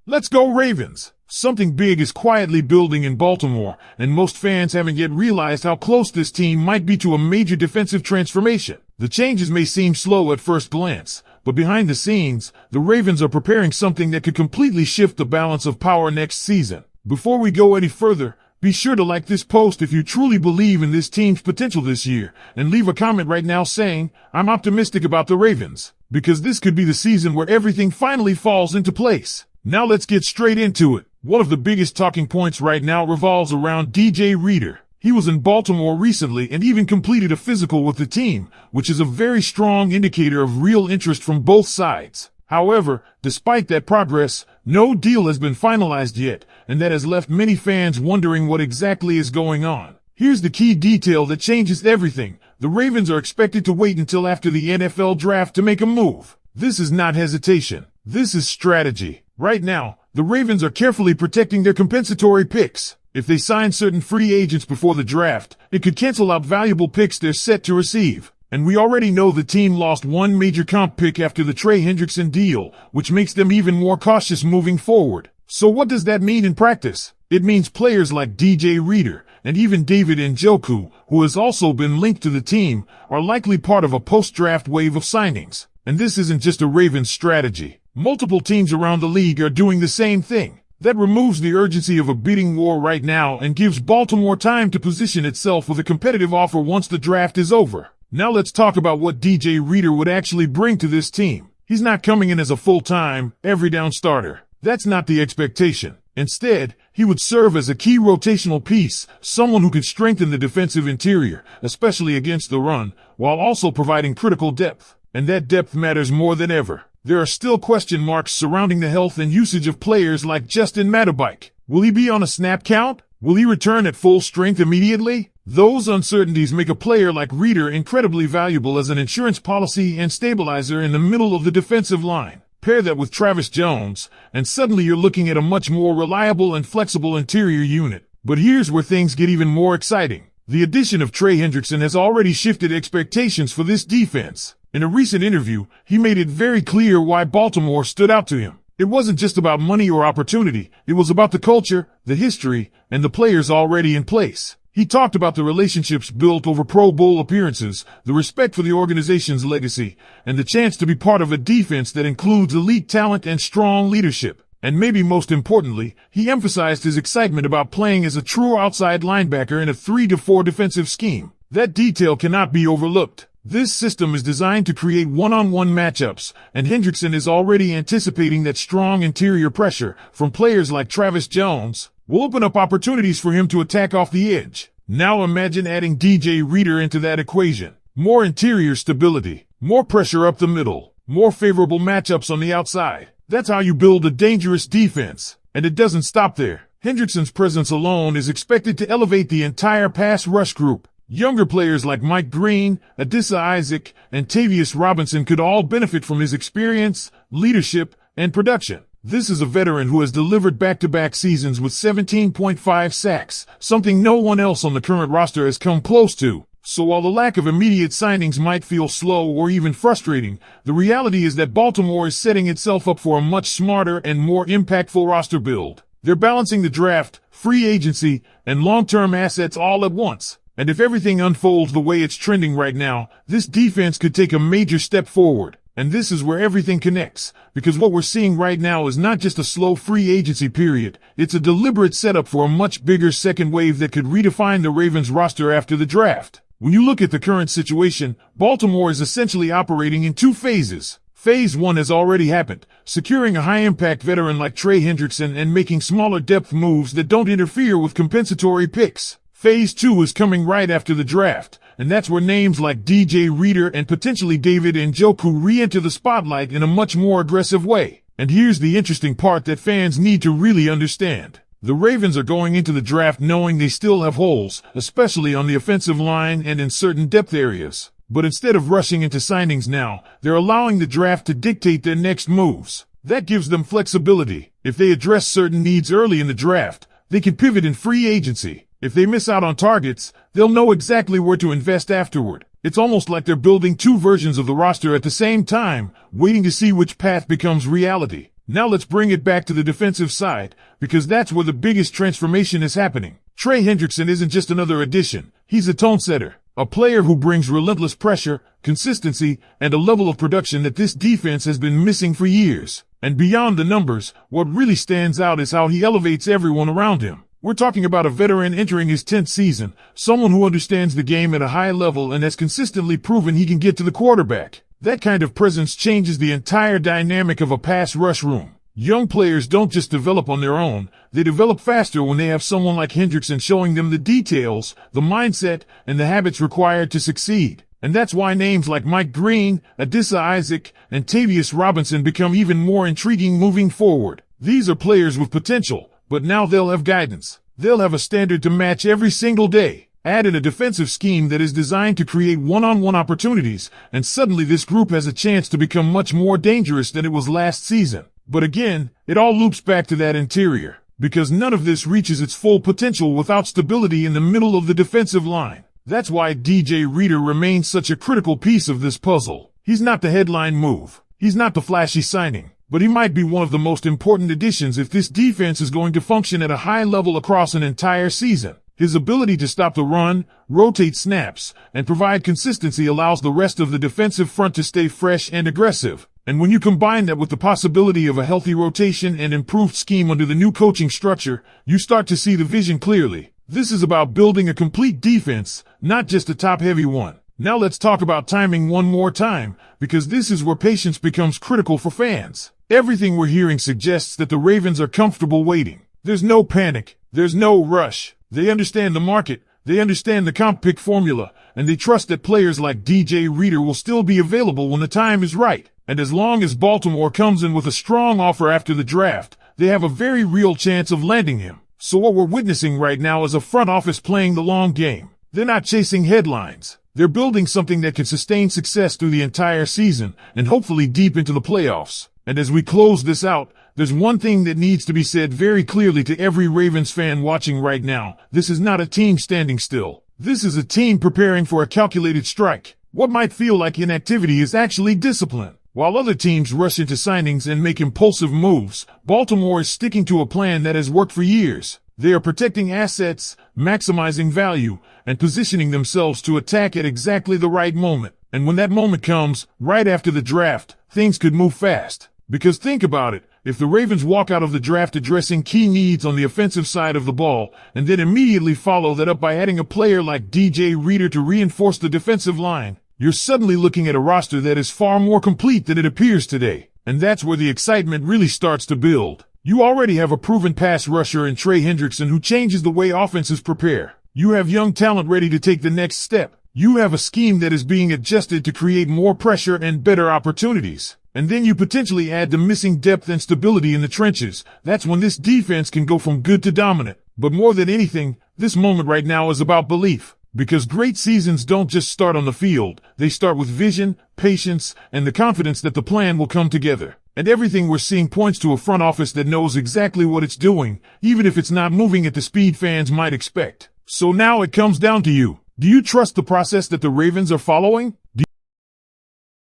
Let's go Ravens! Something big is quietly building in Baltimore, and most fans haven't yet realized how close this team might be to a major defensive transformation. The changes may seem slow at first glance, but behind the scenes, the Ravens are preparing something that could completely shift the balance of power next season. Before we go any further, be sure to like this post if you truly believe in this team's potential this year, and leave a comment right now saying, "I'm optimistic about the Ravens," because this could be the season where everything finally falls into place. Now let's get straight into it. One of the biggest talking points right now revolves around DJ Reader. He was in Baltimore recently and even completed a physical with the team, which is a very strong indicator of real interest from both sides. However, despite that progress, no deal has been finalized yet, and that has left many fans wondering what exactly is going on. Here's the key detail that changes everything. The Ravens are expected to wait until after the NFL draft to make a move. This is not hesitation. This is strategy. Right now, the Ravens are carefully protecting their compensatory picks. If they sign certain free agents before the draft, it could cancel out valuable picks they're set to receive. And we already know the team lost one major comp pick after the Trey Hendrickson deal, which makes them even more cautious moving forward. So what does that mean in practice? It means players like DJ Reader and even David Njoku, who has also been linked to the team, are likely part of a post-draft wave of signings. And this isn't just a Ravens strategy. Multiple teams around the league are doing the same thing. That removes the urgency of a bidding war right now and gives Baltimore time to position itself with a competitive offer once the draft is over. Now let's talk about what DJ Reader would actually bring to this team. He's not coming in as a full-time, every-down starter. That's not the expectation. Instead, he would serve as a key rotational piece, someone who could strengthen the defensive interior, especially against the run, while also providing critical depth. And that depth matters more than ever. There are still question marks surrounding the health and usage of players like Justin Matabike. Will he be on a snap count? Will he return at full strength immediately? Those uncertainties make a player like Reader incredibly valuable as an insurance policy and stabilizer in the middle of the defensive line. Pair that with Travis Jones, and suddenly you're looking at a much more reliable and flexible interior unit. But here's where things get even more exciting. The addition of Trey Hendrickson has already shifted expectations for this defense. In a recent interview, he made it very clear why Baltimore stood out to him. It wasn't just about money or opportunity. It was about the culture, the history, and the players already in place. He talked about the relationships built over Pro Bowl appearances, the respect for the organization's legacy, and the chance to be part of a defense that includes elite talent and strong leadership. And maybe most importantly, he emphasized his excitement about playing as a true outside linebacker in a 3-4 defensive scheme. That detail cannot be overlooked. This system is designed to create one-on-one matchups, and Hendrickson is already anticipating that strong interior pressure from players like Travis Jones will open up opportunities for him to attack off the edge. Now imagine adding DJ Reader into that equation. More interior stability, more pressure up the middle, more favorable matchups on the outside. That's how you build a dangerous defense. And it doesn't stop there. Hendrickson's presence alone is expected to elevate the entire pass rush group. Younger players like Mike Green, Adissa Isaac, and Tavius Robinson could all benefit from his experience, leadership, and production. This is a veteran who has delivered back-to-back seasons with 17.5 sacks, something no one else on the current roster has come close to. So while the lack of immediate signings might feel slow or even frustrating, the reality is that Baltimore is setting itself up for a much smarter and more impactful roster build. They're balancing the draft, free agency, and long-term assets all at once. And if everything unfolds the way it's trending right now, this defense could take a major step forward. And this is where everything connects, because what we're seeing right now is not just a slow free agency period. It's a deliberate setup for a much bigger second wave that could redefine the Ravens roster after the draft. When you look at the current situation, Baltimore is essentially operating in two phases. Phase 1 has already happened, securing a high-impact veteran like Trey Hendrickson and making smaller depth moves that don't interfere with compensatory picks. Phase 2 is coming right after the draft, and that's where names like DJ Reader and potentially David Njoku re-enter the spotlight in a much more aggressive way. And here's the interesting part that fans need to really understand. The Ravens are going into the draft knowing they still have holes, especially on the offensive line and in certain depth areas. But instead of rushing into signings now, they're allowing the draft to dictate their next moves. That gives them flexibility. If they address certain needs early in the draft, they can pivot in free agency. If they miss out on targets, they'll know exactly where to invest afterward. It's almost like they're building two versions of the roster at the same time, waiting to see which path becomes reality. Now let's bring it back to the defensive side, because that's where the biggest transformation is happening. Trey Hendrickson isn't just another addition. He's a tone setter, a player who brings relentless pressure, consistency, and a level of production that this defense has been missing for years. And beyond the numbers, what really stands out is how he elevates everyone around him. We're talking about a veteran entering his 10th season, someone who understands the game at a high level and has consistently proven he can get to the quarterback. That kind of presence changes the entire dynamic of a pass rush room. Young players don't just develop on their own, they develop faster when they have someone like Hendrickson showing them the details, the mindset, and the habits required to succeed. And that's why names like Mike Green, Adissa Isaac, and Tavius Robinson become even more intriguing moving forward. These are players with potential, but now they'll have guidance. They'll have a standard to match every single day. Add in a defensive scheme that is designed to create one-on-one opportunities, and suddenly this group has a chance to become much more dangerous than it was last season. But again, it all loops back to that interior, because none of this reaches its full potential without stability in the middle of the defensive line. That's why DJ Reader remains such a critical piece of this puzzle. He's not the headline move. He's not the flashy signing. But he might be one of the most important additions if this defense is going to function at a high level across an entire season. His ability to stop the run, rotate snaps, and provide consistency allows the rest of the defensive front to stay fresh and aggressive. And when you combine that with the possibility of a healthy rotation and improved scheme under the new coaching structure, you start to see the vision clearly. This is about building a complete defense, not just a top-heavy one. Now let's talk about timing one more time, because this is where patience becomes critical for fans. Everything we're hearing suggests that the Ravens are comfortable waiting. There's no panic. There's no rush. They understand the market. They understand the comp pick formula, and they trust that players like DJ Reader will still be available when the time is right. And as long as Baltimore comes in with a strong offer after the draft, they have a very real chance of landing him. So what we're witnessing right now is a front office playing the long game. They're not chasing headlines. They're building something that can sustain success through the entire season and hopefully deep into the playoffs. And as we close this out, there's one thing that needs to be said very clearly to every Ravens fan watching right now. This is not a team standing still. This is a team preparing for a calculated strike. What might feel like inactivity is actually discipline. While other teams rush into signings and make impulsive moves, Baltimore is sticking to a plan that has worked for years. They are protecting assets, maximizing value, and positioning themselves to attack at exactly the right moment. And when that moment comes, right after the draft, things could move fast. Because think about it, if the Ravens walk out of the draft addressing key needs on the offensive side of the ball, and then immediately follow that up by adding a player like DJ Reader to reinforce the defensive line, you're suddenly looking at a roster that is far more complete than it appears today. And that's where the excitement really starts to build. You already have a proven pass rusher in Trey Hendrickson who changes the way offenses prepare. You have young talent ready to take the next step. You have a scheme that is being adjusted to create more pressure and better opportunities. And then you potentially add the missing depth and stability in the trenches. That's when this defense can go from good to dominant. But more than anything, this moment right now is about belief. Because great seasons don't just start on the field. They start with vision, patience, and the confidence that the plan will come together. And everything we're seeing points to a front office that knows exactly what it's doing, even if it's not moving at the speed fans might expect. So now it comes down to you. Do you trust the process that the Ravens are following?